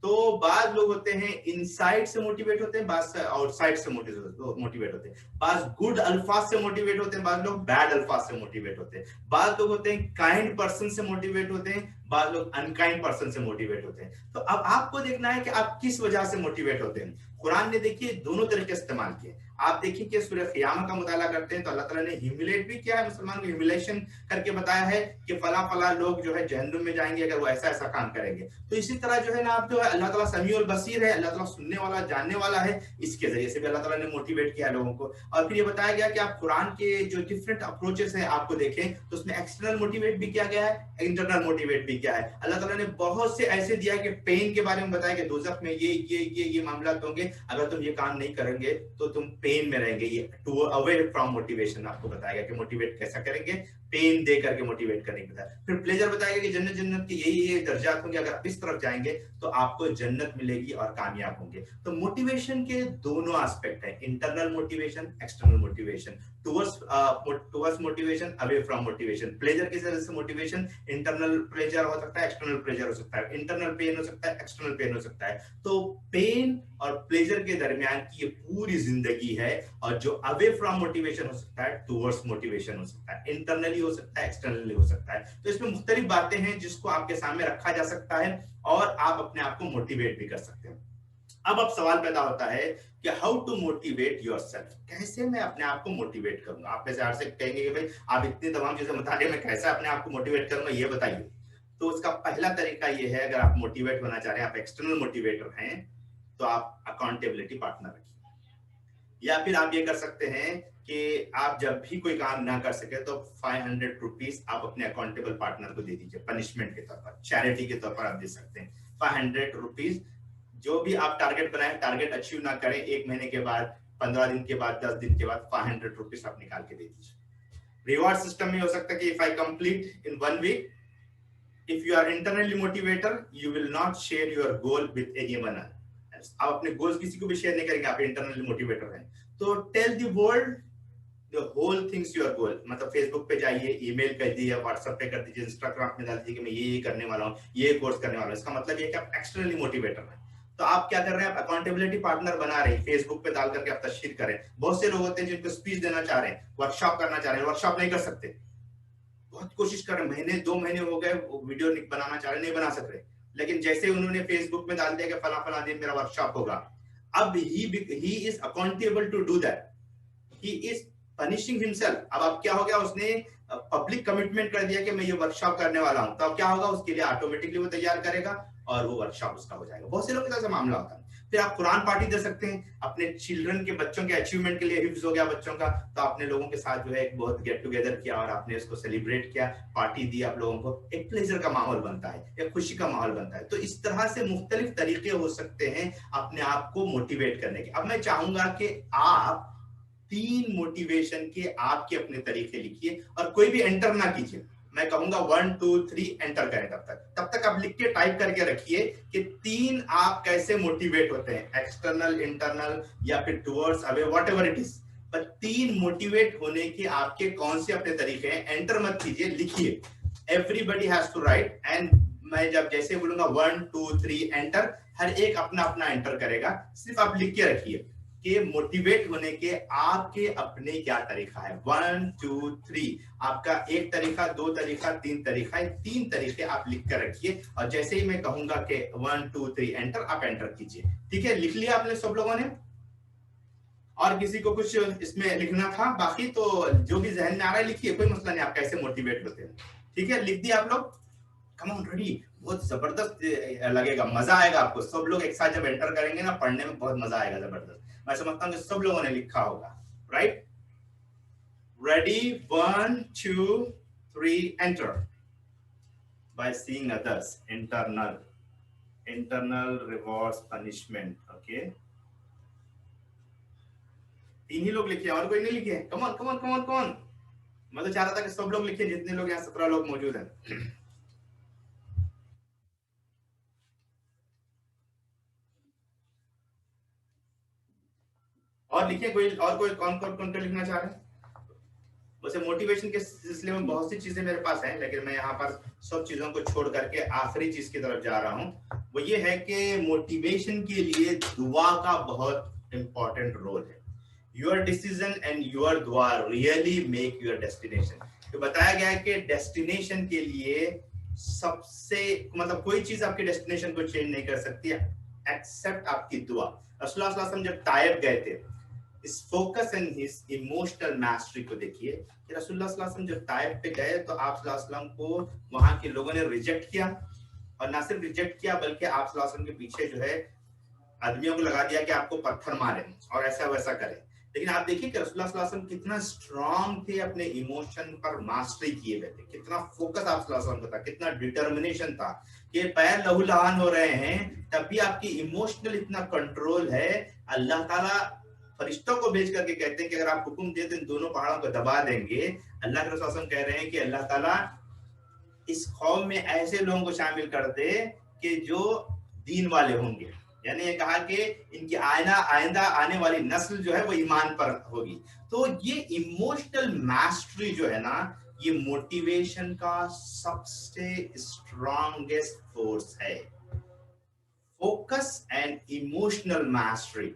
तो बाद लोग होते हैं इनसाइड से मोटिवेट होते हैं, बाद आउटसाइड से मोटिवेट होते हैं। बाद गुड अल्फाज से मोटिवेट होते हैं, बाद लोग बैड अल्फाज से मोटिवेट होते हैं। बाद लोग होते हैं काइंड पर्सन से मोटिवेट होते हैं, बाद लोग अनकाइंड पर्सन से मोटिवेट होते हैं। तो अब आपको देखना है कि आप किस वजह से मोटिवेट होते हैं। कुरान ने देखिए दोनों तरीके इस्तेमाल किए। आप देखिए कि सूरह क़ियामत का मुताला करते हैं तो अल्लाह ताला ने ह्यूमिलेट भी किया है, मुसलमान को ह्यूमिलेशन करके बताया है कि फला फला लोग जो है जहन्नुम में जाएंगे अगर वो ऐसा ऐसा काम करेंगे। तो इसी तरह जो है ना आप जो है अल्लाह ताला समीउल बसीर है, अल्लाह ताला सुनने वाला जानने वाला है, इसके जरिए से भी अल्लाह ताला ने मोटिवेट किया लोगों को। और फिर ये बताया गया कि आप कुरान के जो डिफरेंट अप्रोचेस हैं आपको देखें तो उसमें एक्सटर्नल मोटिवेट भी किया गया है, इंटरनल मोटिवेट भी किया है। अल्लाह ताला ने बहुत से ऐसे दिया है कि पेन के बारे में बताया कि दोज़ख में ये मामला होंगे, अगर तुम ये काम नहीं करेंगे तो तुम पेन में रहेंगे। ये टू अवे फ्रॉम मोटिवेशन आपको बताएगा कि मोटिवेट कैसा करेंगे, पेन दे करके मोटिवेट करने के बताया। फिर प्लेजर बताएगा कि जन्नत के ये दर्जात होंगे, अगर आप इस तरफ जाएंगे तो आपको जन्नत मिलेगी और कामयाब होंगे। तो मोटिवेशन के दोनों एस्पेक्ट है, internal motivation, external motivation, towards motivation, away from motivation. Pleasure की वजह से मोटिवेशन, इंटरनल प्लेजर हो सकता है, एक्सटर्नल प्लेजर हो सकता है, इंटरनल पेन हो सकता है, एक्सटर्नल पेन हो सकता है। तो पेन और प्लेजर के दरमियान की ये पूरी जिंदगी है। और जो अवे फ्रॉम मोटिवेशन हो सकता है, टुवर्ड्स मोटिवेशन हो सकता है, इंटरनली हो सकता है, एक्सटर्नली हो सकता है। तो इसमें मुख्तलिफ बातें हैं जिसको आपके सामने रखा जा सकता है और आप अपने आप को मोटिवेट भी कर सकते हैं। अब सवाल पैदा होता है कि हाउ टू मोटिवेट योरसेल्फ, कैसे मैं अपने आप को मोटिवेट करूंगा। आप में से हर से कहेंगे कि भाई आप इतनी तमाम चीजें बता रहे हैं, मैं कैसे अपने आप को मोटिवेट करूंगा, ये बताइए। तो उसका पहला तरीका ये है, अगर आप मोटिवेट होना चाह रहे हैं, आप एक्सटर्नल मोटिवेटर हैं, तो आप अकाउंटेबिलिटी पार्टनर रखिए। या फिर आप ये कर सकते हैं कि आप जब भी कोई काम ना कर सके तो 500 रुपीज आप अपने अकाउंटेबल पार्टनर को दे दीजिए, पनिशमेंट के तौर पर, चैरिटी के तौर पर आप दे सकते हैं 500 रुपीज। जो भी आप टारगेट बनाए, टारगेट अचीव ना करें, 1 महीने के बाद, 15 दिन के बाद, 10 दिन के बाद 500 रुपीज आप निकाल के दे दीजिए। रिवॉर्ड सिस्टम में हो सकता है कि if I complete in 1 week, if you are internally motivator, you will not share your goal with anyone else. आप अपने गोल्स किसी को भी शेयर नहीं करेंगे, आप इंटरनली मोटिवेटर हैं। तो tell the world the whole things your goal, मतलब फेसबुक पे जाइए, ईमेल कर दीजिए, व्हाट्सएप पे कर दीजिए, इंस्टाग्राम में डाल दीजिए कि मैं ये करने वाला हूँ, ये कोर्स करने वाला हूँ। इसका मतलब ये कि आप एक्सटर्नली मोटिवेटर हैं। तो आप क्या कर रहे हैं, आप अकाउंटेबिलिटी पार्टनर बना रहे हैं, फेसबुक पे डाल करके आप तशहीर करें। बहुत से लोग होते हैं जिनको स्पीच देना चाह रहे हैं, वर्कशॉप करना चाह रहे हैं, वर्कशॉप नहीं कर सकते, बहुत कोशिश कर रहे हैं, महीने 2 महीने हो गए, वीडियो बनाना चाह रहे, नहीं बना सक रहे। लेकिन जैसे उन्होंने फेसबुक में डाल दिया कि फला फला दिन मेरा वर्कशॉप होगा, अब he is accountable to do that, he is punishing himself. अब क्या हो गया, उसने पब्लिक कमिटमेंट कर दिया कि मैं ये वर्कशॉप करने वाला हूं, तो अब क्या होगा, उसके लिए ऑटोमेटिकली वो तैयार करेगा और वो वर्कशॉप उसका हो जाएगा। बहुत से लोग के साथ मामला होता है। फिर आप कुरान पार्टी दे सकते हैं अपने चिल्ड्रन के, बच्चों के अचीवमेंट के लिए, हिफ्ज हो गया बच्चों का, तो आपने लोगों के साथ जो है एक बहुत गेट टुगेदर किया और आपने इसको सेलिब्रेट किया, पार्टी दी आप लोगों को, एक प्लेजर का माहौल बनता है, एक खुशी का माहौल बनता है। तो इस तरह से मुख्तलिफ तरीके हो सकते हैं अपने आप को मोटिवेट करने के। अब मैं चाहूंगा कि आप 3 मोटिवेशन के आपके अपने तरीके लिखिए और कोई भी एंटर ना कीजिए। मैं कहूंगा 1 2 3 एंटर करें, तब तक आप लिख के टाइप करके रखिए कि 3 आप कैसे मोटिवेट होते हैं, एक्सटर्नल, इंटरनल या फिर towards, away, whatever it is. पर 3 मोटिवेट होने के आपके कौन से अपने तरीके हैं, एंटर मत कीजिए, लिखिए। Everybody has to write, and मैं जब जैसे बोलूंगा 1 2 3 एंटर, हर एक अपना अपना एंटर करेगा। सिर्फ आप लिख के रखिए कि मोटिवेट होने के आपके अपने क्या तरीका है। 1 2 3 आपका 1 तरीका, 2 तरीका, 3 तरीका, 3 तरीके आप लिख कर रखिए। और जैसे ही मैं कहूंगा कि 1 2 3 एंटर, आप एंटर कीजिए। ठीक है, लिख लिया आपने सब लोगों ने? और किसी को कुछ इसमें लिखना था बाकी, तो जो भी जहन में आ रहा है लिखिए, कोई मसला नहीं। आप कैसे मोटिवेट होते हैं, ठीक है, लिख दिया आप लोग? Come on, ready. बहुत जबरदस्त लगेगा, मजा आएगा आपको। सब लोग एक साथ जब एंटर करेंगे ना, पढ़ने में बहुत मजा आएगा, जबरदस्त। मैं समझता हूँ कि सब लोगों ने लिखा होगा, right? Ready, 1 2 3 enter. By seeing others, internal rewards, punishment. Okay, 3 ही लोग लिखे, और कोई नहीं लिखे? Come on come on come on come on. मैं तो चाह रहा था कि सब लोग लिखे, जितने लोग यहाँ 17 लोग मौजूद हैं। और लिखे कोई, और कोई कौन कौन लिखना चाह रहे हैं? वैसे मोटिवेशन के सिलसिले में बहुत सी चीजें मेरे पास हैं, लेकिन मैं यहाँ पर सब चीजों को छोड़ करके आखिरी चीज की तरफ जा रहा हूँ। वो ये है कि मोटिवेशन के लिए दुआ का बहुत इंपॉर्टेंट रोल है। योर डिसीजन एंड योर दुआ रियली मेक योर डेस्टिनेशन। तो बताया गया है कि डेस्टिनेशन के लिए सबसे मतलब कोई चीज आपके डेस्टिनेशन को चेंज नहीं कर सकती एक्सेप्ट आपकी दुआ। रसूलुल्लाह सल्लल्लाहु अलैहि वसल्लम जब ताइफ गए थे, इस focus and his emotional mastery को देखिए कि रसूलुल्लाह सल्लल्लाहु अलैहि वसल्लम जब ताइफ पे गए तो आप सल्लल्लाहु अलैहि वसल्लम को वहां के लोगों ने रिजेक्ट किया, और ना सिर्फ रिजेक्ट किया बल्कि आप सल्लल्लाहु अलैहि वसल्लम के पीछे जो है आदमियों को लगा दिया कि आपको पत्थर मारे और ऐसा वैसा करें। लेकिन आप देखिए कि रसूलुल्लाह सल्लल्लाहु अलैहि वसल्लम कितना स्ट्रांग थे, अपने इमोशन पर मास्टरी किए हुए थे, कितना फोकस आप सल्लल्लाहु अलैहि वसल्लम का था, कितना डिटर्मिनेशन था कि पैर लहूलुहान हो रहे हैं तब भी आपकी इमोशनल इतना कंट्रोल है। अल्लाह ताला फरिश्तों को भेज करके कहते हैं कि अगर आप हुक्म दे दें दोनों पहाड़ों को दबा देंगे। अल्लाह के रसूल कह रहे हैं कि अल्लाह ताला इस कौम में ऐसे लोगों को शामिल कर दे कि जो दीन वाले होंगे, यानी ये कहा कि इनकी आइंदा आने वाली नस्ल जो है वो ईमान पर होगी। तो ये इमोशनल मास्टरी जो है ना, ये मोटिवेशन का सबसे स्ट्रॉन्गेस्ट फोर्स है। Focus and emotional mastery,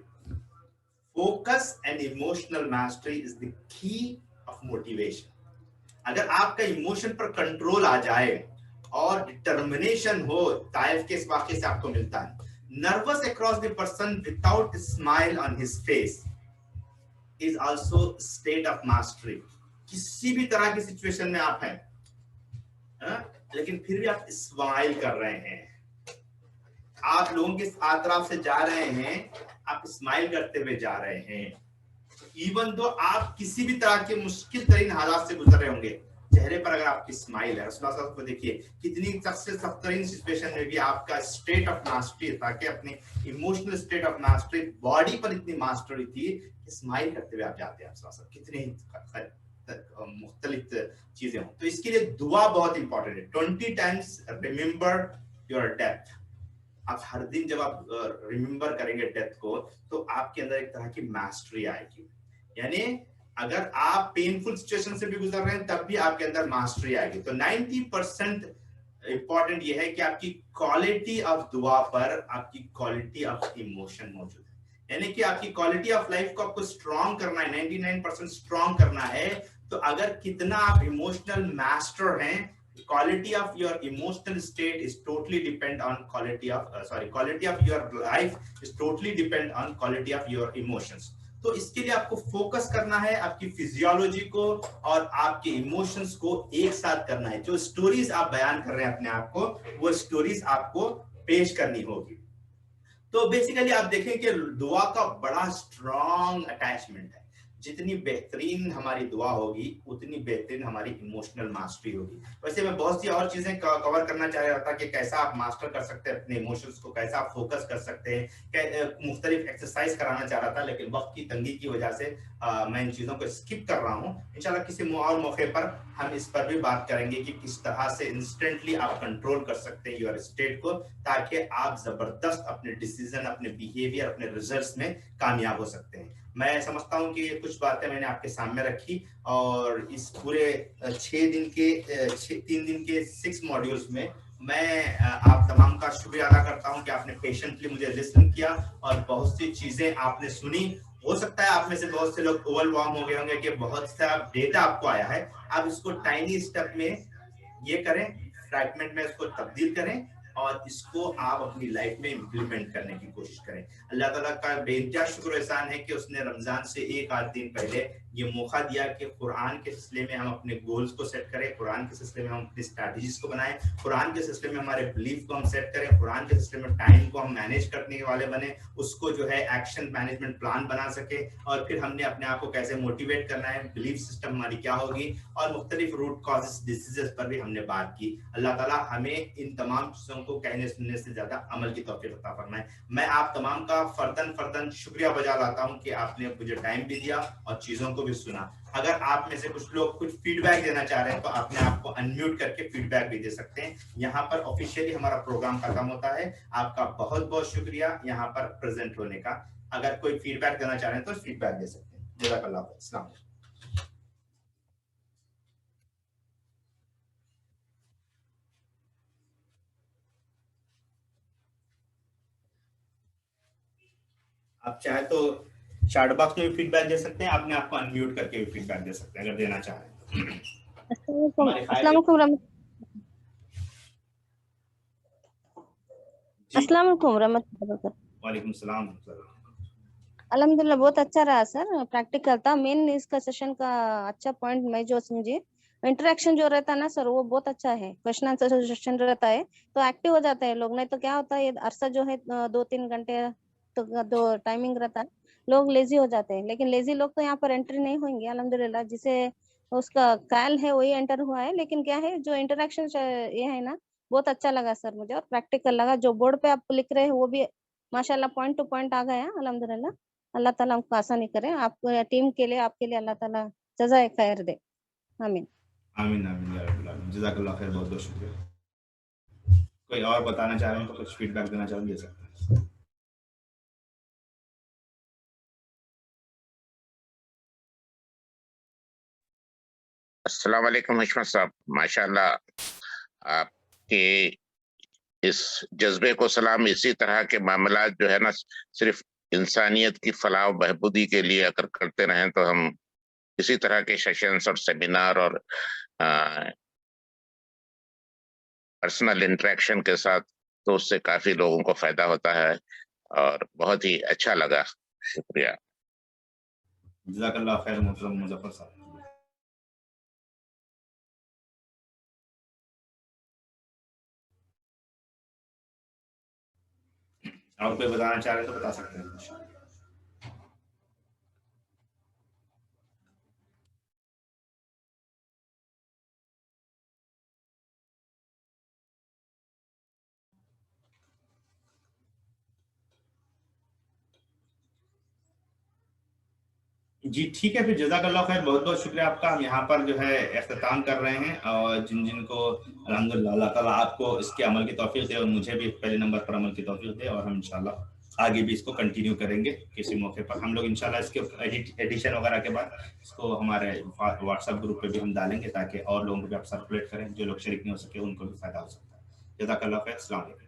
focus and emotional mastery is the key of motivation. अगर आपका इमोशन पर कंट्रोल आ जाए और डिटर्मिनेशन हो, ताइफ के इस वाकये से आपको मिलता है। Nervous across the person without a smile on his face is also state of mastery। किसी भी तरह की सिचुएशन में आप हैं, लेकिन फिर भी आप स्माइल कर रहे हैं, आप लोगों के तरफ से जा रहे हैं, आप स्माइल करते हुए जा रहे हैं, इवन दो आप किसी भी तरह के मुश्किल तरीन हालात से गुजर रहे होंगे, चेहरे पर अगर आपकी स्माइल है। रसूलुल्लाह सल्लल्लाहु अलैहि वसल्लम को देखिए कितनी सख्तरीन सिचुएशन में भी आपका स्टेट ऑफ मास्टरी था कि अपने emotional state of mastery, body पर इतनी मास्टरी थी कि स्माइल करते हुए आप जाते हैं। कितने मुख्तलिफ चीजें हों। तो इसके लिए दुआ बहुत इंपॉर्टेंट है। 20 टाइम्स रिमेंबर योर डेथ। आप हर दिन जब आप रिमेंबर करेंगे डेथ को तो आपके अंदर एक तरह की मास्टरी आएगी। यानी अगर आप पेनफुल सिचुएशन से भी गुजर रहे हैं तब भी आपके अंदर मास्टरी आएगी। तो 90% इंपॉर्टेंट ये है कि आपकी क्वालिटी ऑफ दुआ पर आपकी क्वालिटी ऑफ इमोशन मौजूद है। यानी कि आपकी क्वालिटी ऑफ लाइफ को आपको स्ट्रॉन्ग करना है, 99% स्ट्रॉन्ग करना है। तो अगर कितना आप इमोशनल मास्टर हैं, quality of your emotional state is totally depend on quality of your life is totally depend on quality of your emotions। तो इसके लिए आपको फोकस करना है आपकी फिजियोलॉजी को और आपके इमोशंस को एक साथ करना है। जो स्टोरीज आप बयान कर रहे हैं अपने आप को, वो स्टोरीज आपको पेश करनी होगी। तो बेसिकली आप देखें कि दुआ का बड़ा स्ट्रॉन्ग अटैचमेंट है। जितनी बेहतरीन हमारी दुआ होगी उतनी बेहतरीन हमारी इमोशनल मास्टरी होगी। वैसे मैं बहुत सी और चीजें कवर करना चाह रहा था कि कैसा आप मास्टर कर सकते हैं अपने इमोशंस को, कैसा आप फोकस कर सकते हैं, मुख्तलिफ एक्सरसाइज कराना चाह रहा था, लेकिन वक्त की तंगी की वजह से मैं इन चीजों को स्किप कर रहा हूँ। इंशाल्लाह किसी और मौके पर हम इस पर भी बात करेंगे कि किस तरह से इंस्टेंटली आप कंट्रोल कर सकते हैं योर स्टेट को, ताकि आप जबरदस्त अपने डिसीजन, अपने बिहेवियर, अपने रिजल्ट्स में कामयाब हो सकते हैं। मैं समझता हूं कि ये कुछ बातें मैंने आपके सामने रखी और इस पूरे 3 दिन के 6 मॉड्यूल्स में मैं आप तमाम का शुक्रिया अदा करता हूं कि आपने पेशेंटली मुझे लिसन किया और बहुत सी चीजें आपने सुनी। हो सकता है आप में से बहुत से लोग ओवरवेल्म हो गए होंगे कि बहुत सा डेटा आपको आया है। आप इसको टाइनी स्टेप में ये करें, फ्रैगमेंट में इसको तब्दील करें और इसको आप अपनी लाइफ में इंप्लीमेंट करने की कोशिश करें। अल्लाह ताला का बेइंतहा शुक्र एहसान है कि उसने रमजान से 1 आध दिन पहले ये मौका दिया कि कुरान के सिलसिले में हम अपने गोल्स को सेट करें, कुरान के सिलसिले में हम अपनी स्ट्रैटेजीज को बनाएं, कुरान के सिलसिले में हमारे बिलीफ को हम सेट करें, कुरान के सिलसिले में टाइम को हम मैनेज करने वाले बने, उसको जो है एक्शन मैनेजमेंट प्लान बना सके, और फिर हमने अपने आप को कैसे मोटिवेट करना है, बिलीफ सिस्टम हमारी क्या होगी, और मुख्तलिफ रूट कॉजेस डिसीजेस पर भी हमने बात की। अल्लाह ताला हमें इन तमाम चीजों को कहने सुनने से ज्यादा अमल की तौफीक अता फरमाए। मैं आप तमाम का फर्दन शुक्रिया बजा लाता हूं कि आपने मुझे टाइम भी दिया और चीजों को भी सुना। अगर आप में से कुछ लोग कुछ फीडबैक देना चाह रहे हैं तो अपने आप को अनम्यूट करके फीडबैक भी दे सकते हैं। यहाँ पर ऑफिशियली हमारा प्रोग्राम खत्म होता है। आपका बहुत बहुत शुक्रिया यहाँ पर प्रेजेंट होने का। अगर कोई फीडबैक देना चाह रहे हैं तो फीडबैक दे सकते हैं। जज़ाकल्लाह खैर। अस्सलाम वालेकुम। आप चाहे तो चैट बॉक्स में भी फीडबैक दे सकते हैं, अपने आप को अनम्यूट करके भी फीडबैक दे सकते हैं अगर देना चाहें।
अस्सलाम वालेकुम।
जी।
अस्सलाम वालेकुम रहमतुल्लाहि व बरकातहू।
वालेकुम सलाम।
अल्हम्दुलिल्लाह बहुत अच्छा रहा सर, प्रैक्टिकल था। मेन इसका सेशन का अच्छा पॉइंट मैं जो समझी, इंटरेक्शन जो रहता है ना सर, वो बहुत अच्छा है। क्वेश्चन आंसर सेशन रहता है तो एक्टिव हो जाते हैं लोग, नहीं तो क्या होता है, ये अरसा जो है 2-3 घंटे तो दो टाइमिंग रहता है, लोग लेजी हो जाते हैं। लेकिन लेजी लोग तो यहाँ पर एंट्री नहीं होंगे अल्हम्दुलिल्लाह, जिसे उसका ख्याल है वही एंटर हुआ है। लेकिन क्या है, जो इंटरेक्शन ये है ना, बहुत अच्छा लगा सर मुझे, और प्रैक्टिकल लगा। जो बोर्ड पे आप लिख रहे हैं वो भी माशाल्लाह पॉइंट टू पॉइंट आ गया अल्हम्दुलिल्लाह। अल्लाह ताला हमको आसानी करे, आपको टीम के लिए, आपके लिए अल्लाह ताला जज़ाए खैर दे। आमीन।
आमीन आमीन या रब्बल आलमीन। जज़ाकल्लाह खैर, बहुत बहुत शुक्रिया। कोई और बताना चाह रहे हैं तो कुछ फीडबैक देना चाहें, दे सकते हैं।
अस्सलाम वालेकुम हिशमत साहब, माशाल्लाह आपके इस जज्बे को सलाम। इसी तरह के मामला जो है ना, सिर्फ इंसानियत की फलाह और बहबूदी के लिए अगर करते रहें तो हम इसी तरह के सेशंस और सेमिनार और पर्सनल इंटरेक्शन के साथ, तो उससे काफी लोगों को फायदा होता है और बहुत ही अच्छा लगा। शुक्रिया।
जज़ाकल्लाह खैर मोहतरम मुज़फ़्फ़र साहब। और कोई बताना चाह रहे हैं तो बता सकते हैं। जी ठीक है, फिर जज़ाकल्लाह खैर, बहुत बहुत शुक्रिया आपका। हम यहाँ पर जो है इख्तिताम कर रहे हैं, और जिन जिन को अल्हम्दुलिल्लाह अल्लाह ताला आपको इसके अमल की तौफीक दे, और मुझे भी पहले नंबर पर अमल की तौफीक दे, और हम इंशाल्लाह आगे भी इसको कंटिन्यू करेंगे। किसी मौके पर हम लोग इंशाल्लाह इसके एडिशन वगैरह के बाद इसको हमारे व्हाट्सएप ग्रुप पे भी हम डालेंगे, ताकि और लोगों को भी आप सर्कुलेट करें, जो लोग शरीक नहीं हो सके उनको भी फायदा हो सकता है। जज़ाकल्लाह खैर, अस्सलाम वालेकुम।